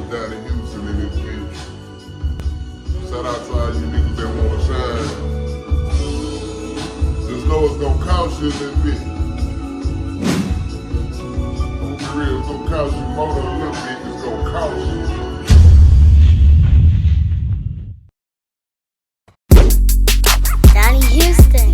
down in Houston in this bitch. Shout out to all you niggas that wanna shine. Just know it's gonna cost you in this bitch. I'm gonna be real, it's gonna cost you more than a little bit, it's gonna cost you. Donnie Houston.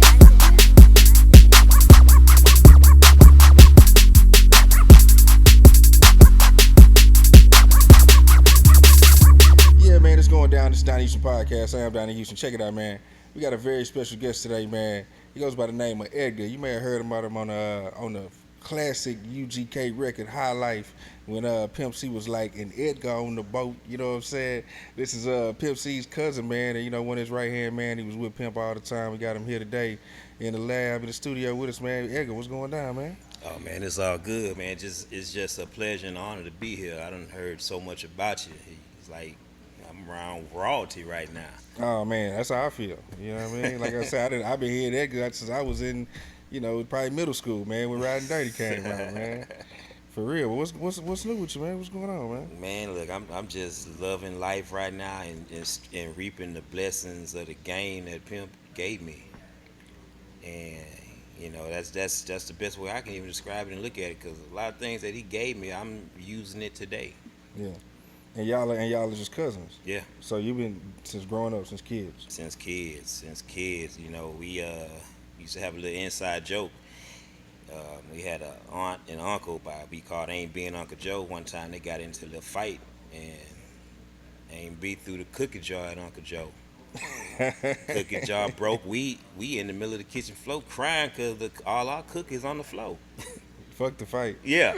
Yeah, man, it's going down. This is Donnie Houston Podcast. I am Donnie Houston. Check it out, man. We got a very special guest today, man. He goes by the name of Edgar. You may have heard about him on the classic U.G.K. record, High Life, when Pimp C was like an Edgar on the boat. You know what I'm saying? This is Pimp C's cousin, man, and you know, one of his right hand man. He was with Pimp all the time. We got him here today in the lab, in the studio with us, man. Edgar, what's going down, man? Oh man, it's all good, man. It's just a pleasure and honor to be here. I done heard so much about you. It's like I'm around royalty right now. Oh man, that's how I feel. You know what I mean? Like I said, I've been hearing Edgar since I was in, you know, probably middle school, man, when Riding Dirty came out, man. For real. What's new with you, man? What's going on, man? Man, look, I'm just loving life right now and reaping the blessings of the game that Pimp gave me. And you know, that's the best way I can even describe it and look at it, because a lot of things that he gave me, I'm using it today. Yeah. And y'all are just cousins. Yeah. So you've been since growing up, since kids. Since kids, you know, we used to have a little inside joke. We had an aunt and uncle we called Ain't Being Uncle Joe. One time they got into a little fight, and Ain't B threw the cookie jar at Uncle Joe. Cookie jar broke. We in the middle of the kitchen floor crying because all our cookies on the floor. Fuck the fight. Yeah.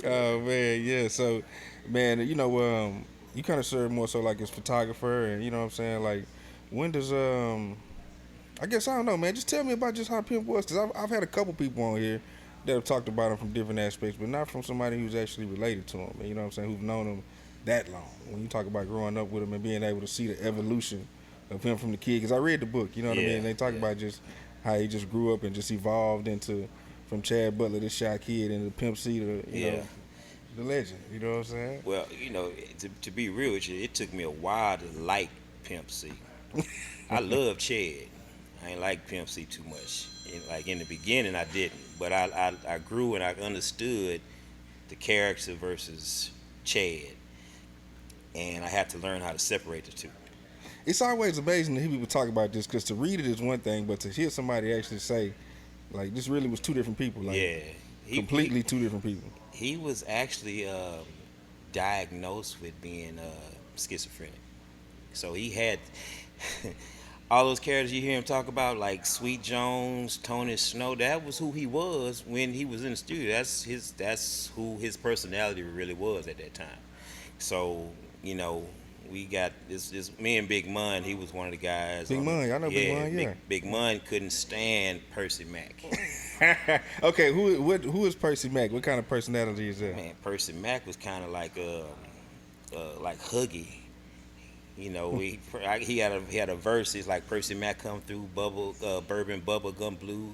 Oh man, yeah. So, man, you know, you kind of serve more so like as photographer, and you know what I'm saying. Like, when does I guess I don't know, man. Just tell me about just how Pimp was, because I've had a couple people on here that have talked about him from different aspects, but not from somebody who's actually related to him. You know what I'm saying? Who've known him that long. When you talk about growing up with him and being able to see the evolution of him from the kid, because I read the book. You know what I mean? And they talk about just how he just grew up and just evolved into from Chad Butler, this shy kid, into Pimp C, to you know, the legend. You know what I'm saying? Well, you know, to be real with you, it took me a while to like Pimp C. I love Chad. I ain't like Pimp C too much. Like in the beginning, I didn't, but I grew and I understood the character versus Chad, and I had to learn how to separate the two. It's always amazing to hear people talk about this, because to read it is one thing, but to hear somebody actually say, like, this really was two different people. Like, Yeah, completely two different people. He was actually diagnosed with being schizophrenic, so he had all those characters you hear him talk about, like Sweet Jones, Tony Snow. That was who he was when he was in the studio. That's who his personality really was at that time. So, you know, we got this me and Big Mun. He was one of the guys. Big Mun, I know Big Mun. Yeah, Big Mun couldn't stand Percy Mack. Okay, who is Percy Mack? What kind of personality is that? Man, Percy Mack was kind of like Huggy. You know, he had a verse. It's like Percy Mack come through bourbon bubble gum blue,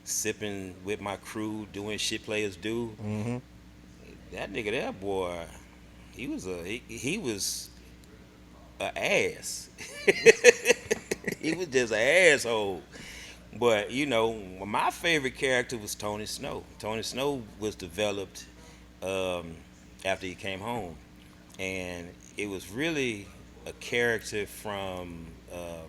sipping with my crew, doing shit players do. Mm-hmm. That nigga, that boy, he was a ass. He was just an asshole. But you know, my favorite character was Tony Snow. Tony Snow was developed after he came home, and it was really a character from I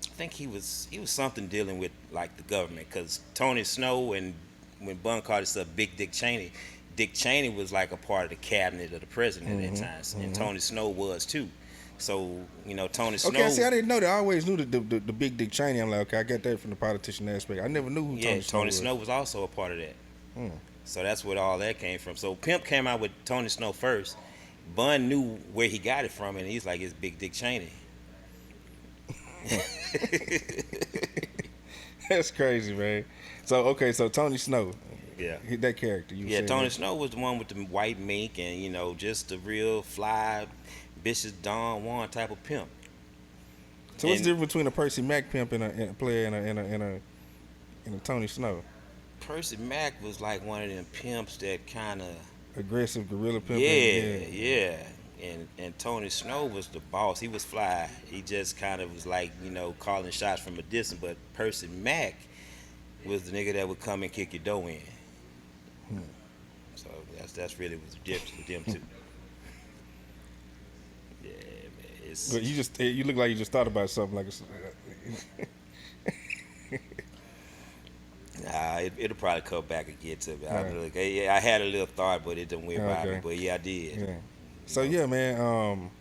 think he was something dealing with like the government, because Tony Snow, and when Bun called himself Big Dick Cheney was like a part of the cabinet of the president at that time, and Tony Snow was too. So you know, Tony Snow. Okay, see, I didn't know that. I always knew the Big Dick Cheney. I'm like, okay, I got that from the politician aspect. I never knew who Tony Snow was. Tony Snow was also a part of that. So that's where all that came from. So Pimp came out with Tony Snow first. Bun knew where he got it from, and he's like, it's Big Dick Cheney. That's crazy, man. So okay, so Tony Snow, that character. Tony Snow was the one with the white mink, and you know, just the real fly, vicious Don Juan type of pimp. So what's the difference between a Percy Mack pimp and a player and a Tony Snow? Percy Mack was like one of them pimps that kind of, Aggressive gorilla pimping. yeah, Yeah. yeah. And Tony Snow was the boss. He was fly. He just kind of was like, calling shots from a distance. But Percy Mack was the nigga that would come and kick your dough in. So that's really what's the difference with them two. Yeah, man. It's But you look like you just thought about something like Nah, it'll probably come back again to me. Alright. I had a little thought, but it didn't went by me. Okay. But yeah, I did. Yeah. So yeah, man.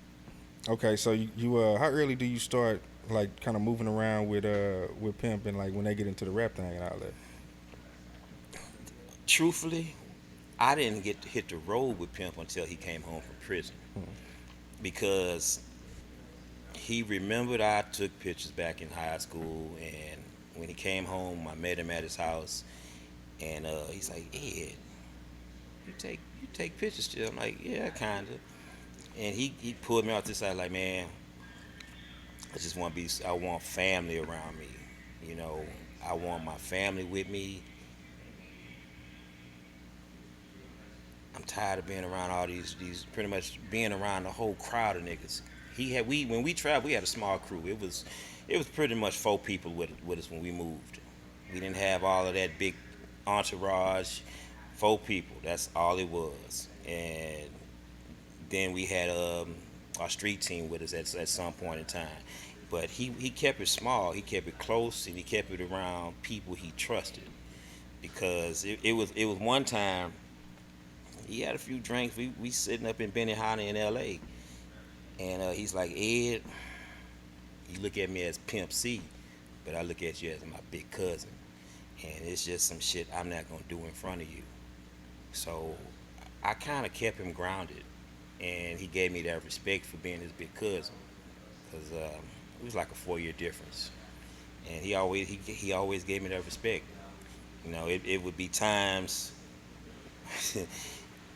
Okay, so you how early do you start like kind of moving around with Pimp and like when they get into the rap thing and all that? Truthfully, I didn't get to hit the road with Pimp until he came home from prison, because he remembered I took pictures back in high school, and when he came home, I met him at his house, and he's like, "Ed, you take pictures still?" I'm like, "Yeah, kinda." And he pulled me out this side like, "Man, I want family around me. I want my family with me. I'm tired of being around all these pretty much being around the whole crowd of niggas." When we traveled, we had a small crew. It was pretty much 4 people with us when we moved. We didn't have all of that big entourage. 4 people, that's all it was. And then we had our street team with us at some point in time. But he kept it small, he kept it close, and he kept it around people he trusted. Because it was one time he had a few drinks. We sitting up in Benihana in L.A. And he's like, "Ed, you look at me as Pimp C, but I look at you as my big cousin. And it's just some shit I'm not going to do in front of you." So I kind of kept him grounded. And he gave me that respect for being his big cousin. Because it was like a 4-year difference. And he always gave me that respect. It would be times.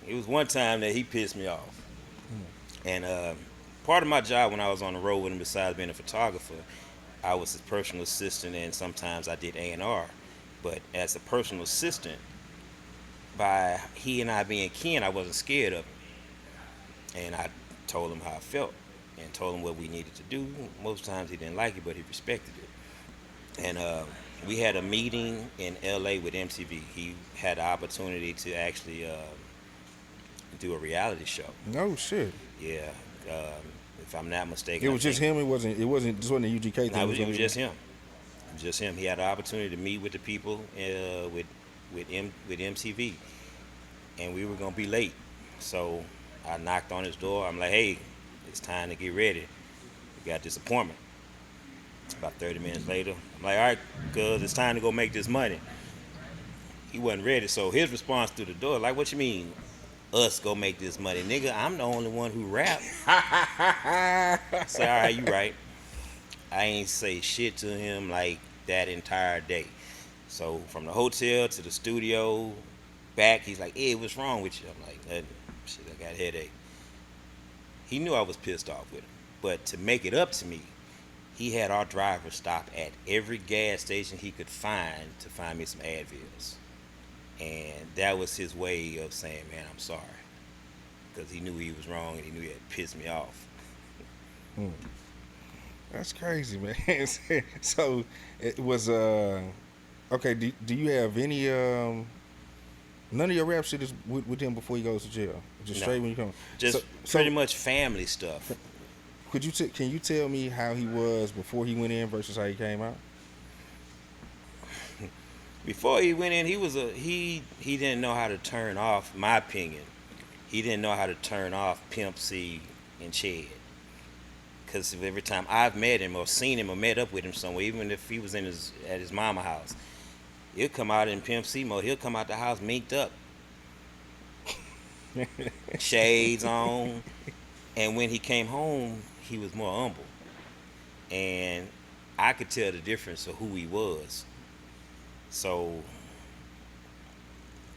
It was one time that he pissed me off. And part of my job when I was on the road with him, besides being a photographer, I was his personal assistant, and sometimes I did A&R. But as a personal assistant, by he and I being kin, I wasn't scared of him. And I told him how I felt and told him what we needed to do. Most times he didn't like it, but he respected it. And we had a meeting in L.A. with MTV. He had the opportunity to actually do a reality show. No shit. Yeah, if I'm not mistaken. It was just him. It wasn't the U.G.K. thing. No, it was just him. Just him. He had the opportunity to meet with the people with MTV, and we were gonna be late. So I knocked on his door. I'm like, "Hey, it's time to get ready. We got this appointment." It's about 30 minutes later. I'm like, "All right, cuz it's time to go make this money." He wasn't ready, so his response through the door, like, "What you mean, us go make this money? Nigga, I'm the only one who rap." I said, "All right, you right." I ain't say shit to him like that entire day. So from the hotel to the studio, back, he's like, "Hey, what's wrong with you?" I'm like, "Nothing. Shit, I got a headache." He knew I was pissed off with him. But to make it up to me, he had our driver stop at every gas station he could find to find me some Advils. And that was his way of saying, "Man, I'm sorry." Because he knew he was wrong and he knew he had pissed me off. That's crazy, man. So it was okay. Do you have any none of your rap shit is with him before he goes to jail? Just No. straight when you come. Just pretty much family stuff. Can you tell me how he was before he went in versus how he came out? Before he went in, he didn't know how to turn off, my opinion. He didn't know how to turn off Pimp C and Chad. Because every time I've met him or seen him or met up with him somewhere, even if he was at his mama house, he'll come out in Pimp C mode. He'll come out the house minked up, shades on, and when he came home, he was more humble, and I could tell the difference of who he was. So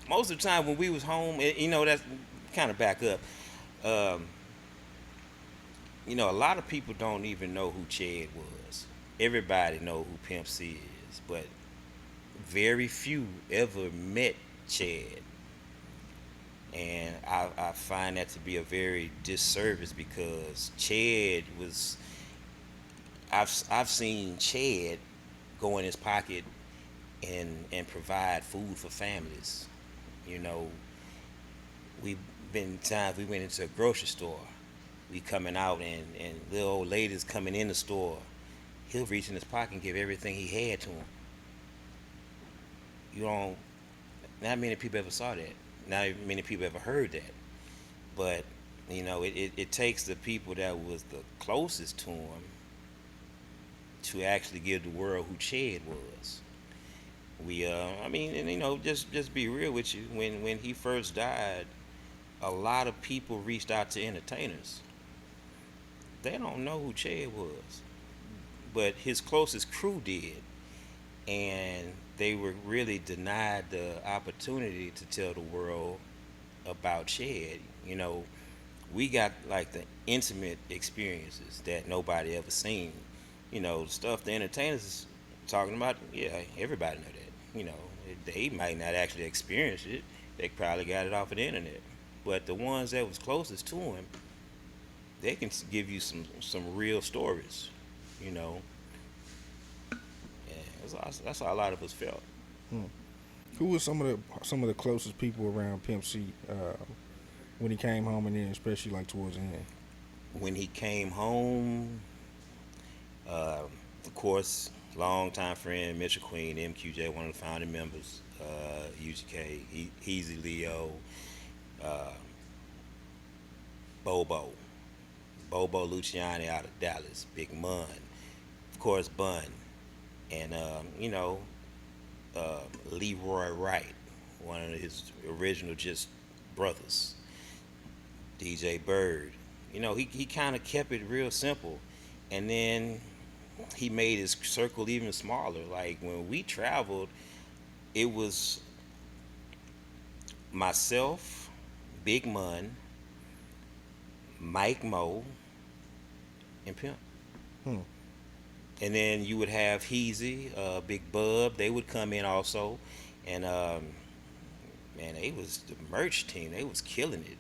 most of the time when we was home, that's kind of back up. A lot of people don't even know who Chad was. Everybody know who Pimp C is, but very few ever met Chad, and I find that to be a very disservice because Chad was I've seen Chad go in his pocket and provide food for families. You know, we've been times we went into a grocery store. We coming out and little old ladies coming in the store. He'll reach in his pocket and give everything he had to them. You don't. Not many people ever saw that. Not many people ever heard that. But it takes the people that was the closest to him to actually give the world who Chad was. I mean, and just be real with you. When he first died, a lot of people reached out to entertainers. They don't know who Chad was, but his closest crew did, and they were really denied the opportunity to tell the world about Chad. We got like the intimate experiences that nobody ever seen. The stuff the entertainers is talking about. Yeah, everybody know that. They might not actually experience it. They probably got it off of the internet. But the ones that was closest to him, they can give you some real stories. You know, and that's how a lot of us felt. Hmm. Who was some of the closest people around Pimp C when he came home, and then especially like towards the end? When he came home, of course, longtime friend Mitchell Queen, MQJ, one of the founding members, U.G.K, Easy Leo, uh, Bobo, Bobo Luciani out of Dallas, Big Mun, of course Bun, and Leroy Wright, one of his original just brothers, DJ Bird. He kind of kept it real simple, and then he made his circle even smaller. Like when we traveled, it was myself, Big Mun, Mike Mo, and Pimp. Hmm. And then you would have Heezy, Big Bub. They would come in also, and man, they was the merch team. They was killing it.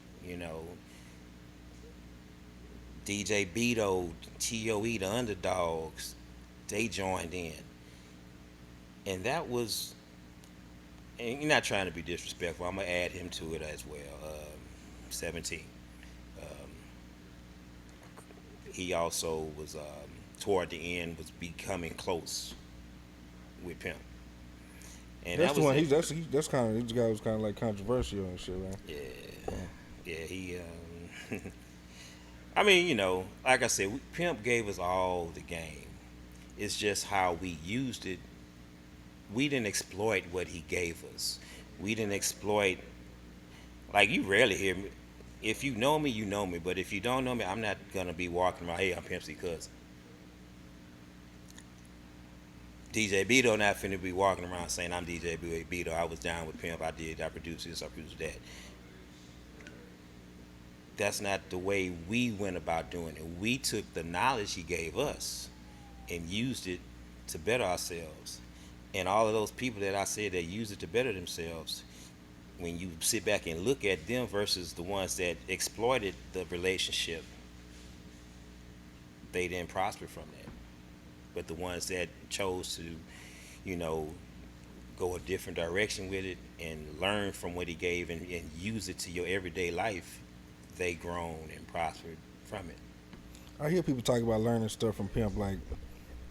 DJ Beto, TOE, the Underdogs, they joined in, and that was. And you're not trying to be disrespectful. I'm gonna add him to it as well. 17. Um, he also was toward the end was becoming close with Pimp, and That's that the was one. it. That's kind of this guy was kind of like controversial and shit, man. Yeah, yeah. He. I mean, like I said, Pimp gave us all the game. It's just how we used it. We didn't exploit what he gave us. We didn't exploit. Like you rarely hear me. If you know me, you know me. But if you don't know me, I'm not gonna be walking around. Hey, I'm Pimp C cousin. DJ Beto not finna be walking around saying I'm DJ Beto. I was down with Pimp. I produced this. I produced that. That's not the way we went about doing it. We took the knowledge he gave us and used it to better ourselves. And all of those people that I said that used it to better themselves, when you sit back and look at them versus the ones that exploited the relationship, they didn't prosper from that. But the ones that chose to, you know, go a different direction with it and learn from what he gave and use it to your everyday life, they grown and prospered from it. I hear people talk about learning stuff from Pimp. Like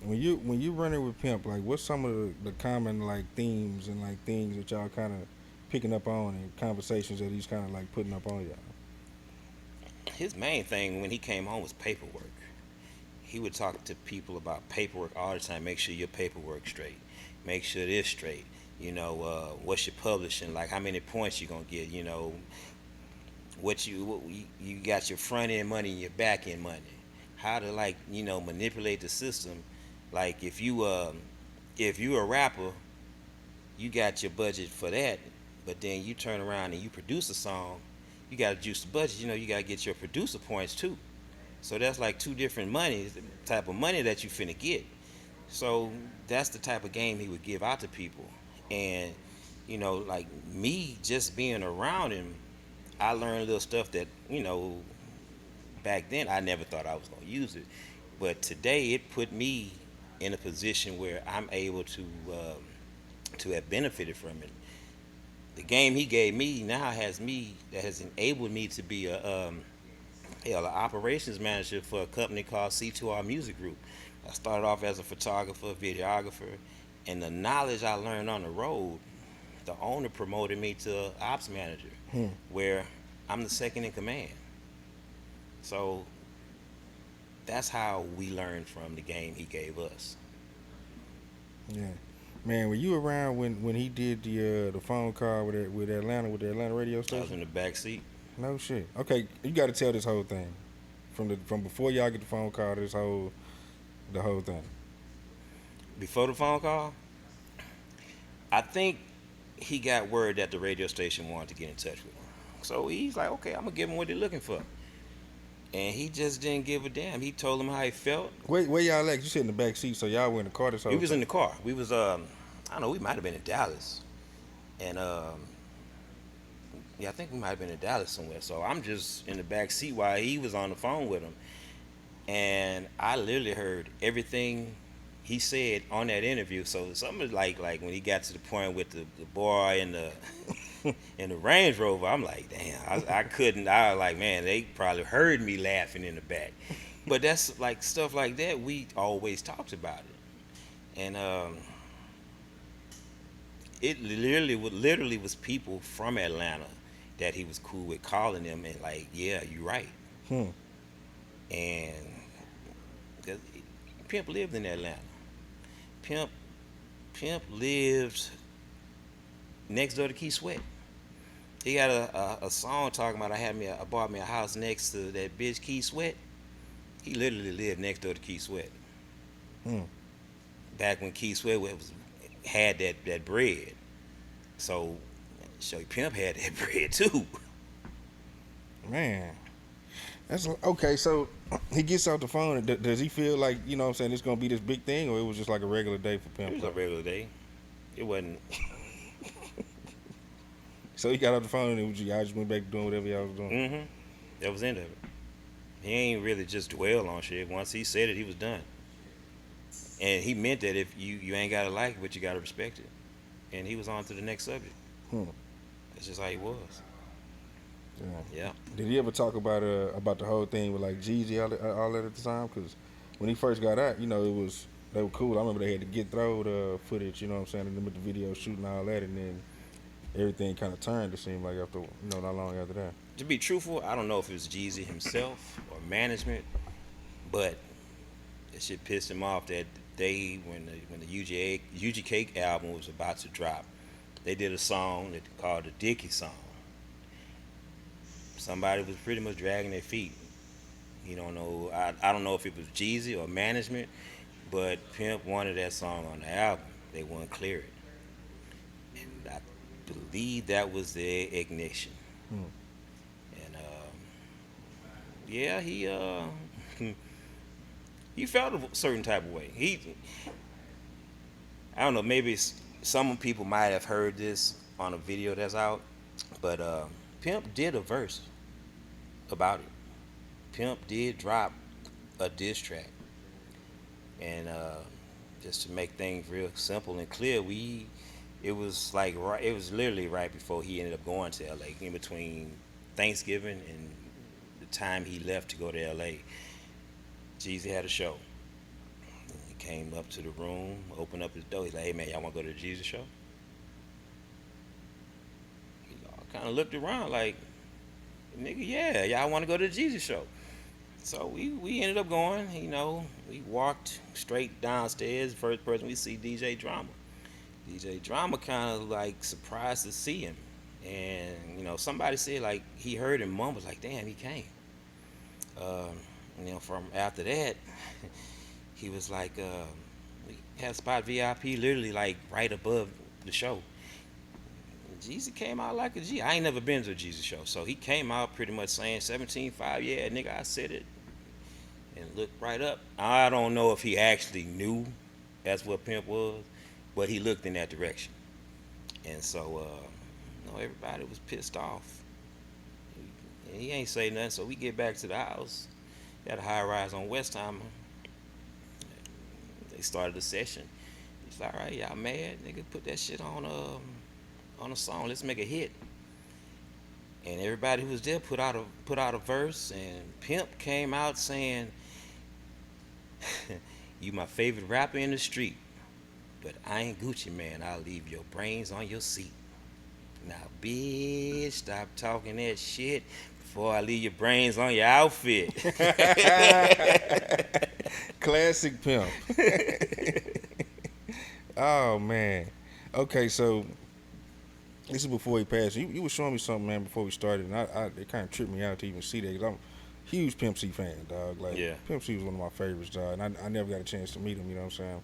when you running with Pimp, like what's some of the common like themes and like things that y'all kind of picking up on and conversations that he's kind of like putting up on y'all? His main thing when he came home was paperwork. He would talk to people about paperwork all the time. Make sure your paperwork straight. Make sure this straight. What's your publishing like? How many points you gonna get? What you got your front end money and your back end money. How to manipulate the system. Like if you a rapper, you got your budget for that, but then you turn around and you produce a song, you got to juice the budget. You got to get your producer points too. So that's like two different monies, the type of money that you finna get. So that's the type of game he would give out to people. And like me just being around him, I learned little stuff that back then I never thought I was gonna use it, but today it put me in a position where I'm able to have benefited from it. The game he gave me now has enabled me to be an operations manager for a company called C2R Music Group. I started off as a photographer, videographer, and the knowledge I learned on the road, the owner promoted me to ops manager, where I'm the second in command. So that's how we learned from the game he gave us. Yeah, man. Were you around when he did the phone call with the Atlanta radio I was station? in the back seat. No shit. Okay, you got to tell this whole thing from before y'all get the phone call to the whole thing. Before the phone call, I think he got word that the radio station wanted to get in touch with him. So he's like, okay, I'm gonna give him what they're looking for. And he just didn't give a damn. He told them how he felt. Where y'all at? You sit in the back seat, so y'all were in the car this whole We was time. in the car. We was I don't know, we might have been in Dallas. And yeah, I think we might have been in Dallas somewhere. So I'm just in the back seat while he was on the phone with him. And I literally heard everything he said on that interview. So something like when he got to the point with the boy and the in the Range Rover, I'm like, damn, I couldn't. I was like, man, they probably heard me laughing in the back. But that's like stuff like that. We always talked about it, and it literally was people from Atlanta that he was cool with calling them and like, yeah, you're right. Hmm. And 'cause Pimp lived in Atlanta. Pimp lived next door to Key Sweat. He got a song talking about I bought me a house next to that bitch Key Sweat. He literally lived next door to Key Sweat. Hmm. Back when Key Sweat had that bread. So Pimp had that bread too. Man, that's okay. So he gets off the phone. Does he feel like what I'm saying it's gonna be this big thing, or it was just like a regular day for It Pimp? was a regular day. It wasn't. So he got off the phone and y'all just went back to doing whatever y'all was doing. Mm-hmm. That was the end of it. He ain't really just dwell on shit. Once he said it, he was done. And he meant that if you ain't gotta like it, but you gotta respect it. And he was on to the next subject. Hmm. That's just how he was. Yeah. Yeah. Did he ever talk about the whole thing with like Jeezy all that at the time? Because when he first got out, they were cool. I remember they had the Get Throwed footage. You know what I'm saying? And them with the video shooting all that, and then everything kind of turned. It seemed like after not long after that. To be truthful, I don't know if it was Jeezy himself or management, but it shit pissed him off that they when the U.G.K album was about to drop, they did a song that called the Dickie song. Somebody was pretty much dragging their feet. You don't know. I don't know if it was Jeezy or management, but Pimp wanted that song on the album. They wouldn't clear it, and I believe that was their ignition. Hmm. And yeah, he felt a certain type of way. I don't know. Maybe some people might have heard this on a video that's out, but Pimp did a verse about it. Pimp did drop a diss track, and just to make things real simple and clear, it was literally right before he ended up going to LA, in between Thanksgiving and the time he left to go to LA. Jeezy had a show. He came up to the room, opened up his door. He's like, "Hey man, y'all want to go to the Jeezy show?" He kind of looked around like, "Nigga, yeah, y'all want to go to the Jeezy show?" So we ended up going. We walked straight downstairs. First person we see, DJ Drama. DJ Drama kind of like surprised to see him, and somebody said like he heard him mumble like, "Damn, he came." From after that, he was like, we had spot VIP literally like right above the show. Jeezy came out like a G. I ain't never been to a Jeezy show, so he came out pretty much saying 17.5, yeah, nigga, I said it, and looked right up. I don't know if he actually knew that's what Pimp was, but he looked in that direction. And so, everybody was pissed off. And he ain't say nothing. So we get back to the house. Got a high rise on Westheimer. They started the session. He's like, all right, y'all mad? Nigga, put that shit on a song. Let's make a hit. And everybody who was there put out a verse. And Pimp came out saying, "You my favorite rapper in the street, but I ain't Gucci man. I'll leave your brains on your seat. Now, bitch, stop talking that shit before I leave your brains on your outfit." Classic Pimp. Oh man. Okay, so this is before he passed. You were showing me something, man, before we started, and it kind of tripped me out to even see that because I'm a huge Pimp C fan, dog. Like, Yeah. Pimp C was one of my favorites, dog, and I never got a chance to meet him. You know what I'm saying?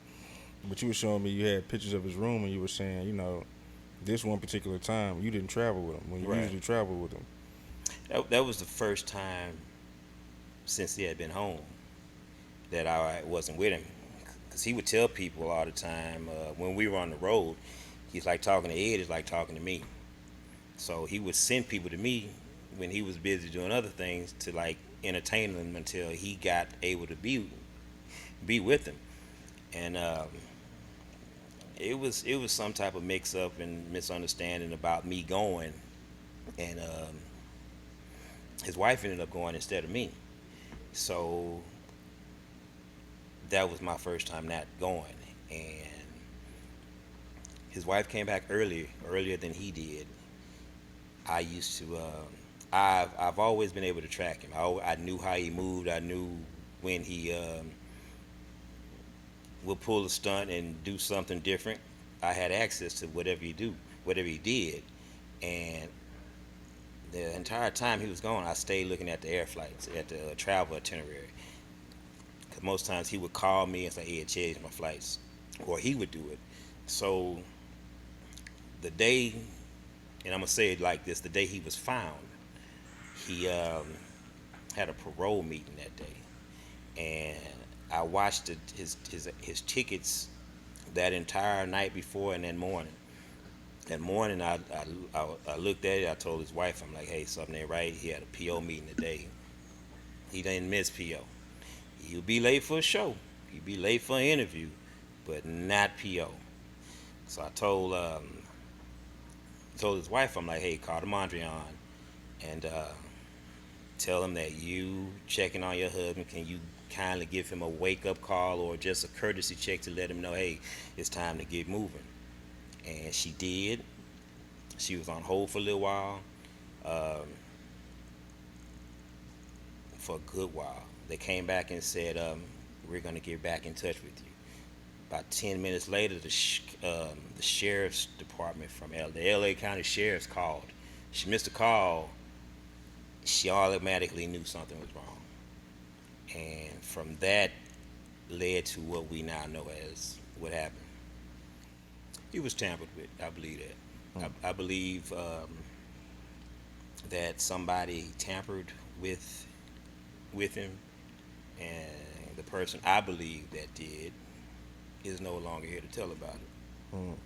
But you were showing me you had pictures of his room, and you were saying, this one particular time you didn't travel with him when you Right. usually travel with him. That was the first time since he had been home that I wasn't with him. Because he would tell people all the time when we were on the road, he's like talking to Ed, is like talking to me. So he would send people to me when he was busy doing other things to like entertain them until he got able to be with them. And it was some type of mix up and misunderstanding about me going, and his wife ended up going instead of me. So that was my first time not going, and his wife came back earlier than he did. I used to. I've always been able to track him. I knew how he moved. I knew when he would pull a stunt and do something different. I had access to whatever he did, and the entire time he was gone, I stayed looking at the air flights, at the travel itinerary. Because most times he would call me and say, "Hey, change my flights," or he would do it. So the day, and I'm gonna say it like this: the day he was found, he had a parole meeting that day, and I watched his tickets that entire night before and that morning. That morning, I looked at it. I told his wife, I'm like, "Hey, something ain't right. He had a PO meeting today. He didn't miss PO. He'll be late for a show. He'll be late for an interview, but not PO." So I told his wife, I'm like, "Hey, call the Mondrian and tell him that you checking on your husband. Can you kindly give him a wake up call or just a courtesy check to let him know, hey, it's time to get moving?" And she did. She was on hold for a little while, um, for a good while. They came back and said, "We're going to get back in touch with you." About 10 minutes later, the sheriff's department from the LA County Sheriff's called. She missed a call. She automatically knew something was wrong. And from that led to what we now know as what happened. He was tampered with. I believe that. I believe that somebody tampered with him, and the person I believe that did is no longer here to tell about it. Mm.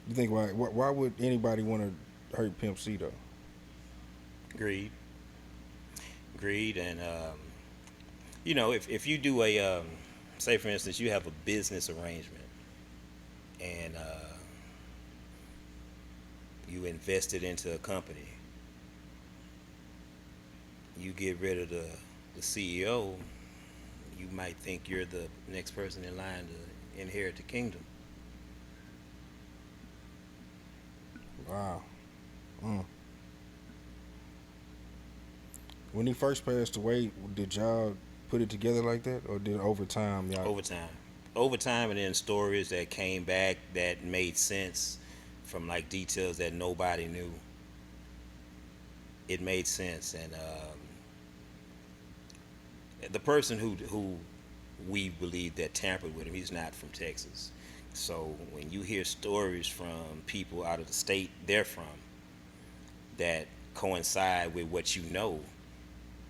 You think why would anybody want to hurt Pimp C though? Greed, and if you do say for instance, you have a business arrangement, and you invested into a company, you get rid of the CEO, you might think you're the next person in line to inherit the kingdom. Wow. Mm. When he first passed away, did y'all put it together like that, or did over time y'all? Over time, and then stories that came back that made sense from like details that nobody knew. It made sense, and the person who we believe that tampered with him, he's not from Texas. So when you hear stories from people out of the state they're from that coincide with what you know,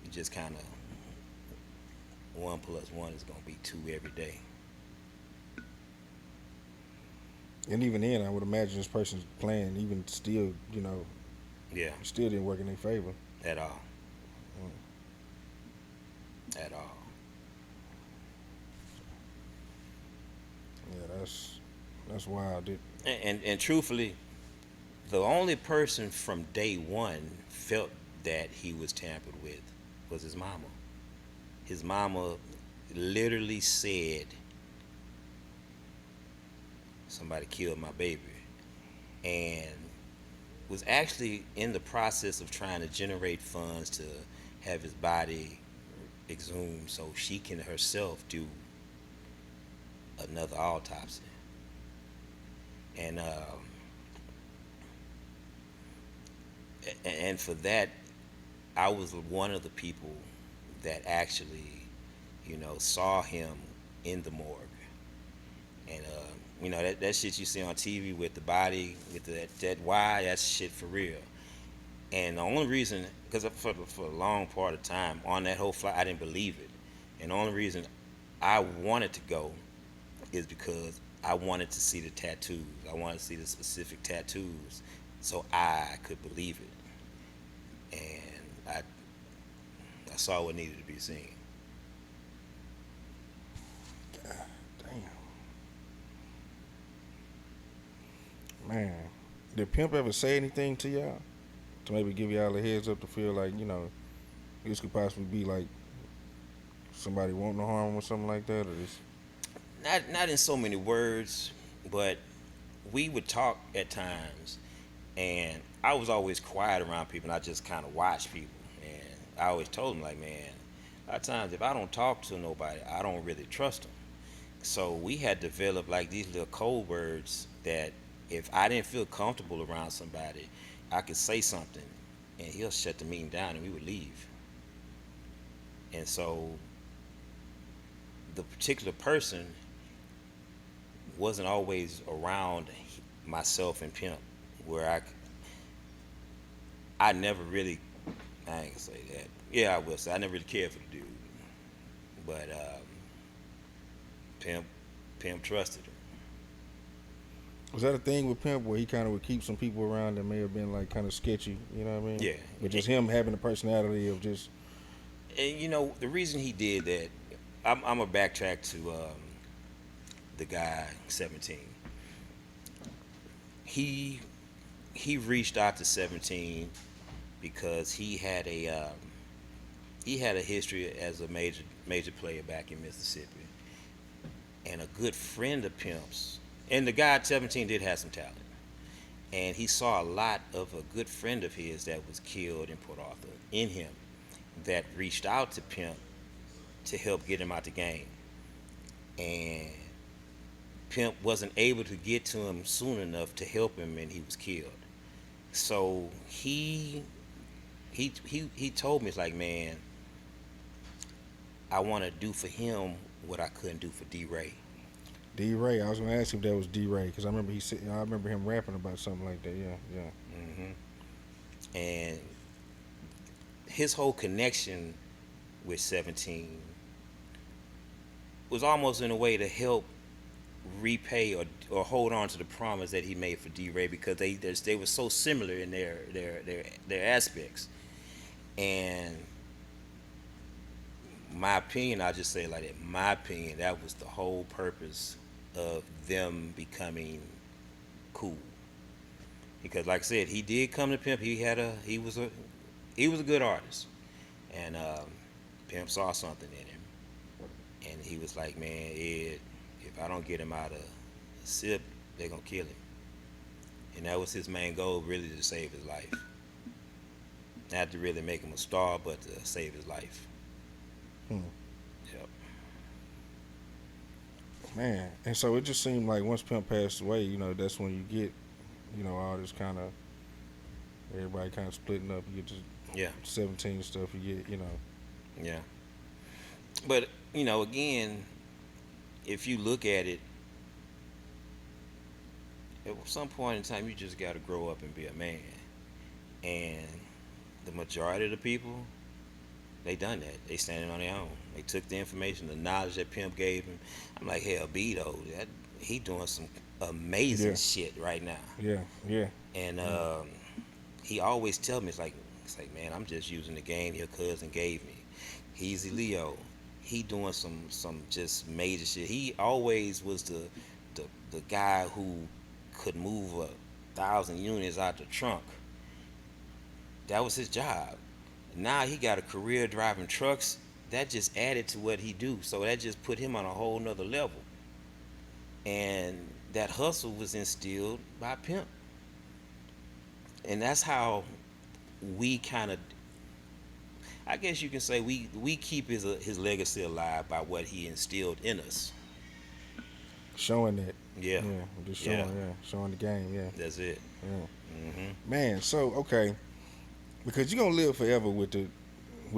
you just kind of 1 + 1 is gonna be 2 every day. And even then, I would imagine this person's plan, even still, Yeah, still didn't work in their favor. at all, at all. Yeah, that's wild. And truthfully, the only person from day one felt that he was tampered with was his mama. His mama literally said, "Somebody killed my baby," and was actually in the process of trying to generate funds to have his body exhumed so she can herself do another autopsy. And for that, I was one of the people that actually, saw him in the morgue. And that shit you see on TV with the body with that why, that's shit for real. And the only reason, because for a long part of time on that whole flight, I didn't believe it. And the only reason I wanted to go is because I wanted to see the tattoos. I wanted to see the specific tattoos so I could believe it. And I saw what needed to be seen. Damn, man. Did Pimp ever say anything to y'all to maybe give y'all a heads up to feel like this could possibly be like somebody wanting to harm him or something like that, or this? Not in so many words, but we would talk at times, and I was always quiet around people, and I just kind of watched people, and I always told them like, man, a lot of times if I don't talk to nobody, I don't really trust them. So we had developed like these little code words that if I didn't feel comfortable around somebody, I could say something, and he'll shut the meeting down, and we would leave. And so the particular person wasn't always around myself and Pimp, where I never really, I ain't gonna say that. Yeah, I will say I never really cared for the dude, but Pimp Pimp trusted him. Was that a thing with Pimp where he kind of would keep some people around that may have been like kind of sketchy? You know what I mean? Yeah, But just him having the personality of just and the reason he did that, I'm gonna backtrack to the guy 17. He he reached out to 17 because he had a history as a major player back in Mississippi, and a good friend of Pimp's. And the guy at 17 did have some talent, and he saw a lot of a good friend of his that was killed in Port Arthur in him, that reached out to Pimp to help get him out the game, and Pimp wasn't able to get to him soon enough to help him, and he was killed. So he told me, it's like, man, I want to do for him what I couldn't do for D. Ray. D. Ray. I was gonna ask if that was D. Ray because I remember I remember him rapping about something like that. Yeah, yeah. And his whole connection with 17 was almost in a way to help repay or hold on to the promise that he made for D. Ray, because they were so similar in their aspects. And my opinion, I'll just say it like that. My opinion, that was the whole purpose of them becoming cool. Because, like I said, he did come to Pimp. He was a good artist, and Pimp saw something in him, and he was like, man, Ed, if I don't get him out of SIP, they're gonna kill him. And that was his main goal, really, to save his life. Not to really make him a star, but to save his life. Hmm. Yep. Man, and so it just seemed like once Pimp passed away, that's when you get, all this kind of everybody kind of splitting up. You get just Yeah. 17 stuff. You get, Yeah. But again, if you look at it, at some point in time, you just got to grow up and be a man. And the majority of the people, they done that. They standing on their own. They took the information, the knowledge that Pimp gave him. I'm like, hell, Beto, he doing some amazing Yeah. shit right now. Yeah. Yeah. And he always tell me it's like man, I'm just using the game your cousin gave me. He's a Leo. He doing some just major shit. He always was the the guy who could move 1,000 units out the trunk. That was his job. Now he got a career driving trucks. That just added to what he do. So that just put him on a whole nother level. And that hustle was instilled by Pimp. And that's how we kind of, I guess you can say we keep his legacy alive by what he instilled in us. Showing that. Yeah, Yeah. Just showing. yeah, Yeah. Showing the game. Yeah. that's it. Yeah. Hmm. Man. So okay, because you're gonna live forever with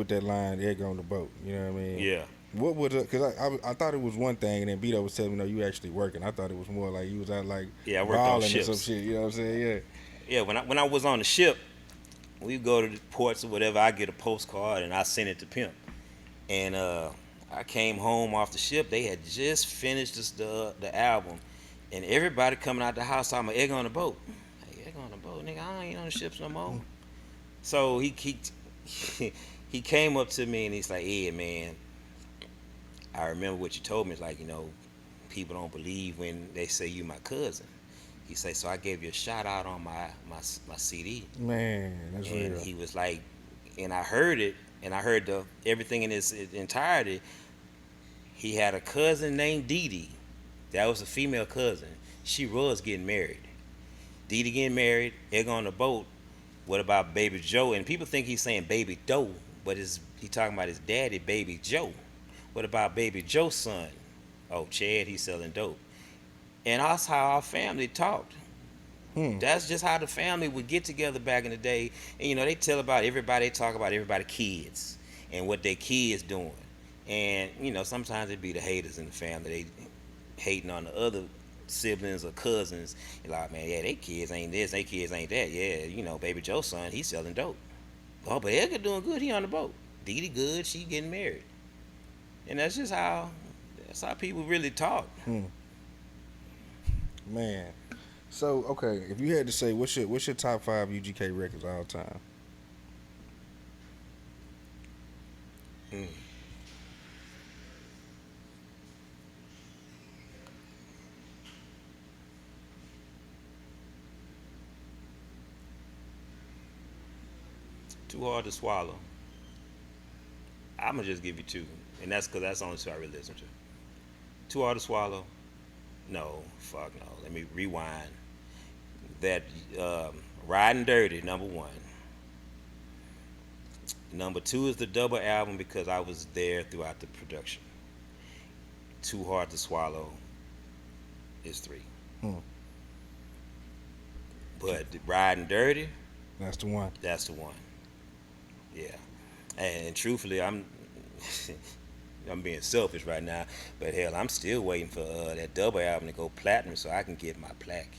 that line, Edgar on the boat. You know what I mean? Yeah, What would because I thought it was one thing, and then Beto was telling me, no, you actually working. I thought it was more like you was out like yeah. I worked on balling or some ships. shit. You know what I'm saying? Yeah. Yeah, when I was on the ship, we go to the ports or whatever. I get a postcard and I send it to Pimp. And I came home off the ship. They had just finished the album, and everybody coming out the house talking about Egg on the boat. Hey, Egg on the boat, nigga. I ain't on the ships no more. So he came up to me and he's like, "Yeah, man. I remember what you told me. It's like people don't believe when they say you my cousin." He say, "So I gave you a shout out on my CD." Man, that's And real. he was like, and I heard it, and I heard everything in its entirety. He had a cousin named Dee Dee. That was a female cousin. She was getting married. Dee Dee getting married. Egg on the boat. What about Baby Joe? And people think he's saying Baby Doe, but he talking about his daddy, Baby Joe. What about Baby Joe's son? Oh, Chad, he's selling dope. And that's how our family talked. Hmm. That's just how the family would get together back in the day. And they tell about everybody, they talk about everybody kids and what their kids doing. And sometimes it be the haters in the family. They hating on the other siblings or cousins. You're like, man, yeah, they kids ain't this, they kids ain't that. Yeah, Baby Joe's son, he's selling dope. Oh, but Edgar doing good, he on the boat. Dee Dee good, she getting married. And that's how people really talk. Hmm. Man. So okay, if you had to say what's your top 5 UGK records all time? Mm. Too hard to swallow. I'm gonna just give you two, and that's because that's the only two I really listen to. Too hard to swallow. No, fuck no. Let me rewind. That Riding Dirty, number one. Number two is the double album because I was there throughout the production. Too Hard to Swallow is three. Hmm. But Riding Dirty, That's the one. that's the one. Yeah. And truthfully, I'm I'm being selfish right now, but hell, I'm still waiting for that double album to go platinum so I can get my plaque.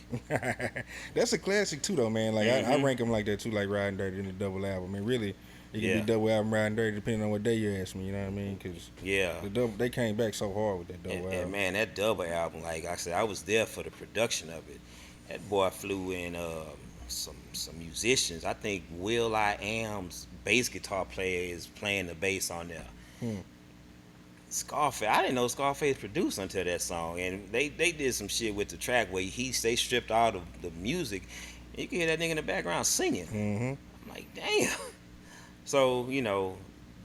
That's a classic too, though, man. Like I Mhm. rank them like that too, like Riding Dirty in the double album. And really, it can Yeah. be double album Riding Dirty depending on what day you ask me. You know what I mean? Because Yeah. they came back so hard with that double And album. man, that double album, like I said, I was there for the production of it. That boy flew in some musicians. I think Will I Am's bass guitar player is playing the bass on there. Hmm. Scarface, I didn't know Scarface produced until that song, and they did some shit with the track where they stripped all of the music. You can hear that nigga in the background singing. Mm-hmm. I'm like, damn. So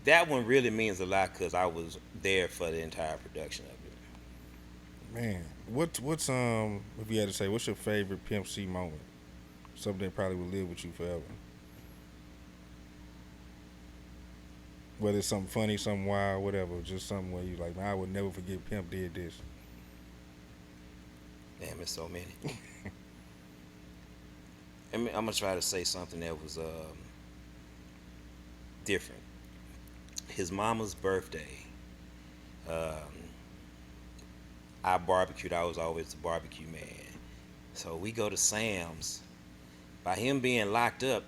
that one really means a lot because I was there for the entire production of it. Man, what's if you had to say, what's your favorite Pimp C moment? Something that probably will live with you forever. Whether it's something funny, something wild, whatever, just something where you like, man, I would never forget Pimp did this. Damn, it's so many. I'm gonna try to say something that was different. His mama's birthday. I barbecued. I was always the barbecue man. So we go to Sam's. By him being locked up,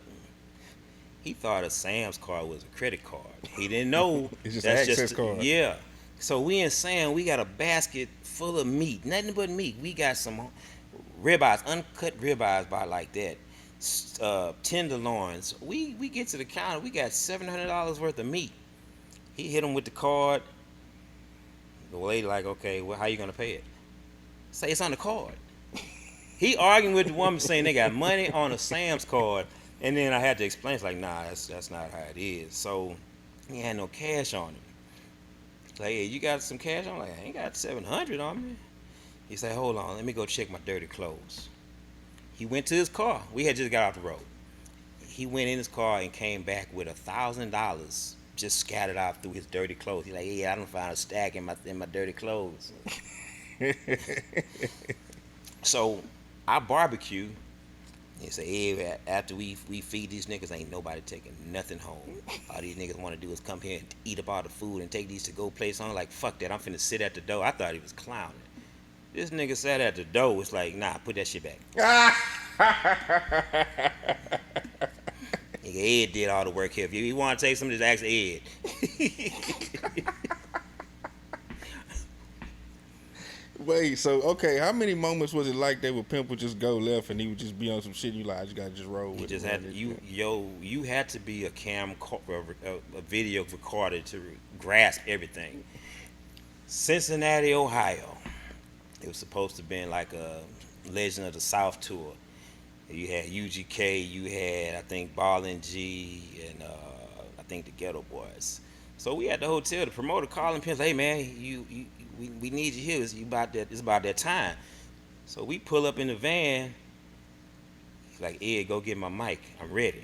he thought a Sam's card was a credit card. He didn't know It's just an access card. Yeah. So we in Sam, we got a basket full of meat, nothing but meat. We got some ribeyes, uncut ribeyes by like that. Tenderloins. We get to the counter. We got $700 worth of meat. He hit him with the card. The lady like, okay, well, how you gonna pay it? Say it's on the card. He arguing with the woman saying they got money on a Sam's card, and then I had to explain. It's like, nah, that's not how it is. So he had no cash on him. Like, hey, you got some cash? I'm like, I ain't got 700 on me. He said, hold on, let me go check my dirty clothes. He went to his car. We had just got off the road. He went in his car and came back with $1,000 just scattered out through his dirty clothes. He's like, yeah, I done found a stack in my dirty clothes. So I barbecue. He say, hey, after we feed these niggas, ain't nobody taking nothing home. All these niggas want to do is come here and eat up all the food and take these to-go plates on. Like, fuck that, I'm finna sit at the door. I thought he was clowning. This nigga sat at the door. It's like, nah, put that shit back. Nigga, Ed did all the work here. If you want to take some, just ask Ed. Wait, so okay, how many moments was it like that where Pimp would just go left and he would just be on some shit and you like, I just gotta just roll with You it? just had you had to be a video recorder to grasp everything. Cincinnati, Ohio. It was supposed to be like a Legend of the South tour. You had U.G.K, you had I think Ball and G, and I think the Ghetto Boys. So we at the hotel. The promoter calling Pimp, hey man, we need you here. It's about that time. So we pull up in the van. He's like, Ed, go get my mic. I'm ready.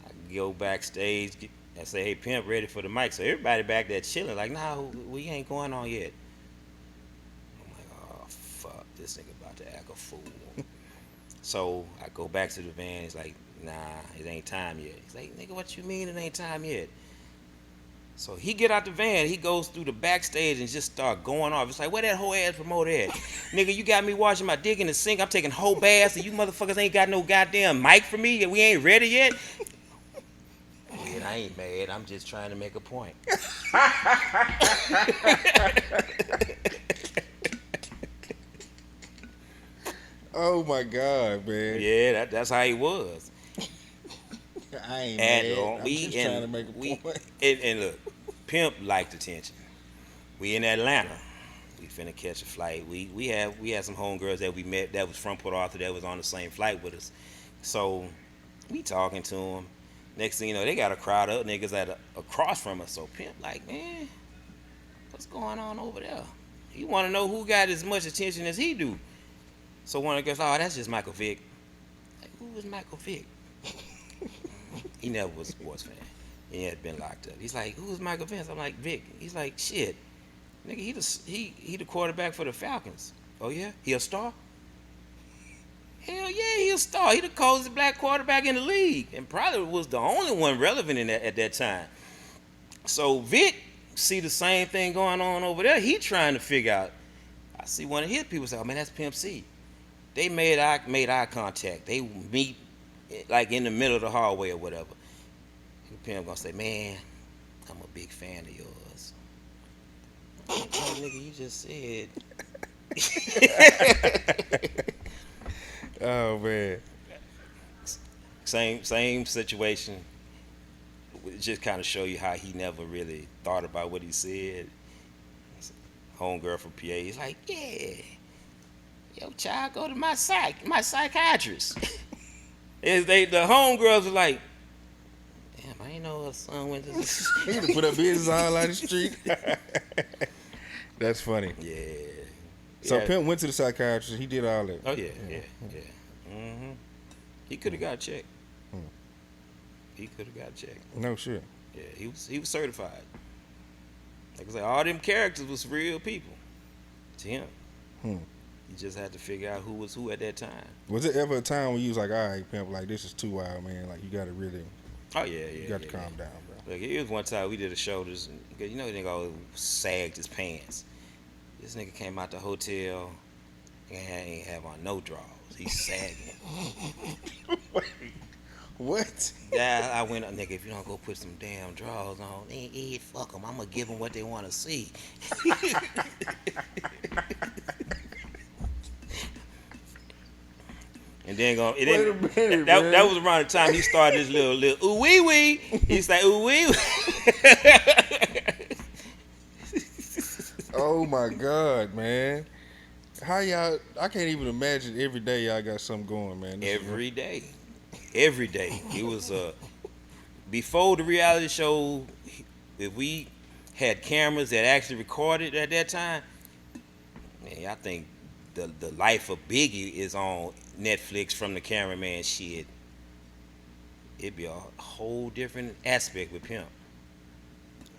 I go backstage. I say, hey Pimp, ready for the mic. So everybody back there chilling, like, nah, we ain't going on yet. I'm like, oh fuck, this nigga about to act a fool. So I go back to the van. He's like, nah, it ain't time yet. He's like, nigga, what you mean it ain't time yet? So he get out the van, he goes through the backstage and just start going off. It's like, where that whole ass promoter at? Nigga, you got me washing my dick in the sink. I'm taking whole baths and you motherfuckers ain't got no goddamn mic for me. We ain't ready yet. Man, I ain't mad. I'm just trying to make a point. Oh my God, man. Yeah, that's how he was. I ain't And mad. I'm just trying to make a point. And look, Pimp liked attention. We in Atlanta. We finna catch a flight. We had some homegirls that we met that was from Port Arthur that was on the same flight with us. So we talking to them. Next thing you know, they got a crowd of niggas across from us. So Pimp like, man, what's going on over there? He want to know who got as much attention as he do. So one of the girls, oh, that's just Michael Vick. Like, who is Michael Vick? He never was a sports fan. He had been locked up. He's like, who's Michael Vick? I'm like, Vick. He's like, shit. Nigga, he the quarterback for the Falcons. Oh yeah? He a star? Hell yeah, he a star. He the coldest black quarterback in the league. And probably was the only one relevant in that at that time. So Vic see the same thing going on over there. He trying to figure out. I see one of his people say, oh man, that's Pimp C. They made eye contact. They meet like in the middle of the hallway or whatever. Pimp gonna say, man, I'm a big fan of yours. Like, oh, nigga, you just said. Oh man. Same situation. It just kind of show you how he never really thought about what he said. Homegirl from PA, he's like, yeah, yo, child, go to my psychiatrist. The homegirls are like, damn, I ain't know her son went to this. He to put up business all out the street. That's funny. Yeah. So Yeah. Pimp went to the psychiatrist. He did all that. Oh yeah. Mm-hmm. He could have got a check. He could have got a check. No shit. Yeah, he was certified. Like I said, all them characters was real people to him. You just had to figure out who was who at that time. Was it ever a time when you was like, all right, Pimp, like this is too wild, man. Like you got to really, Oh yeah. you got to calm down, bro. Like it was one time we did a show. This, you know, the nigga always sagged his pants. This nigga came out the hotel and ain't have on no drawers. He's sagging. What? Yeah, I went up, nigga, if you don't go put some damn drawers on, fuck them. I'm going to give them what they want to see. then go. And Wait a then minute, that man. was around the time he started his little ooh wee wee. He's like ooh wee. Oh my God, man. How y'all? I can't even imagine every day y'all got something going, man. This is- Every day. It was before the reality show. If we had cameras that actually recorded at that time, man, I think the life of Biggie is on Netflix from the cameraman shit. It'd be a whole different aspect with Pimp.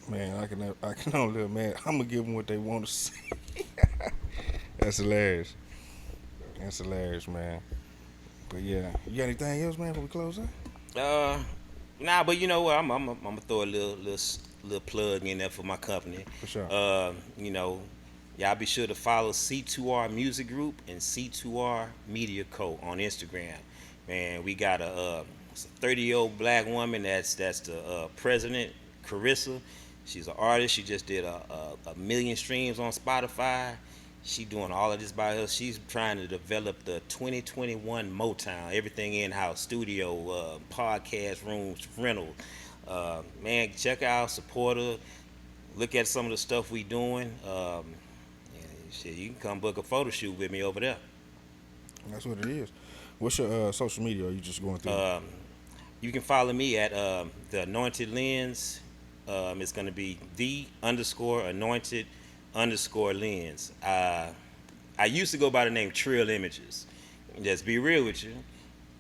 Man, I can only imagine. I'm gonna give them what they want to see. That's hilarious. That's hilarious, man. But yeah, you got anything else, man? Before we close out? Nah, but you know what? I'm gonna throw a little plug in there for my company. For sure. You know, y'all be sure to follow C2R Music Group and C2R Media Co. on Instagram. Man, we got a 30-year-old black woman that's the president, Carissa. She's an artist. She just did a million streams on Spotify. She doing all of this by herself. She's trying to develop the 2021 Motown, everything in-house, studio, podcast rooms, rental. Man, check out, support her, look at some of the stuff we doing. And shit, you can come book a photo shoot with me over there. That's what it is. What's your social media? Or are you just going through? You can follow me at the Anointed Lens. It's going to be _anointed_lens. I used to go by the name Trill Images. Just be real with you.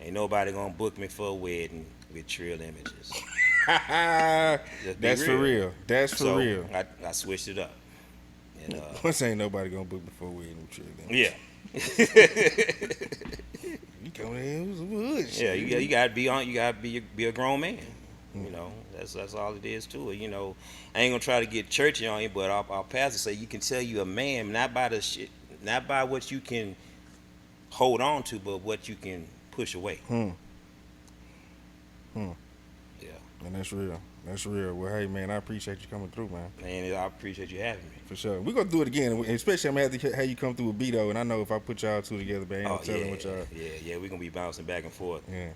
Ain't nobody going to book me for a wedding with Trill Images. That's for real. That's for real. I switched it up. And, Once ain't nobody gonna book before we in Trill. yeah. You coming in with wood. Yeah, you gotta be on. You gotta be a grown man. You know, that's all it is to it. You know, I ain't gonna try to get churchy on you, but our pastor say you can tell you a man not by the shit, not by what you can hold on to, but what you can push away. Yeah, And that's real. That's real. Well, hey man, I appreciate you coming through, man. and I appreciate you having me. For sure. We're gonna do it again, especially I'm gonna have to have you come through with Beto, and I know if I put y'all two together, man, ain't no telling what y'all. Yeah, we're gonna be bouncing back and forth. Yeah,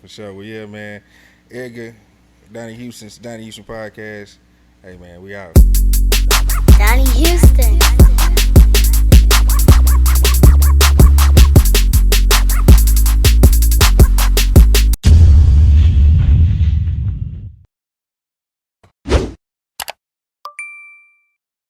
for sure. Well, yeah, man. Edgar, Donnie Houston Podcast. Hey, man, we out. Donnie Houston.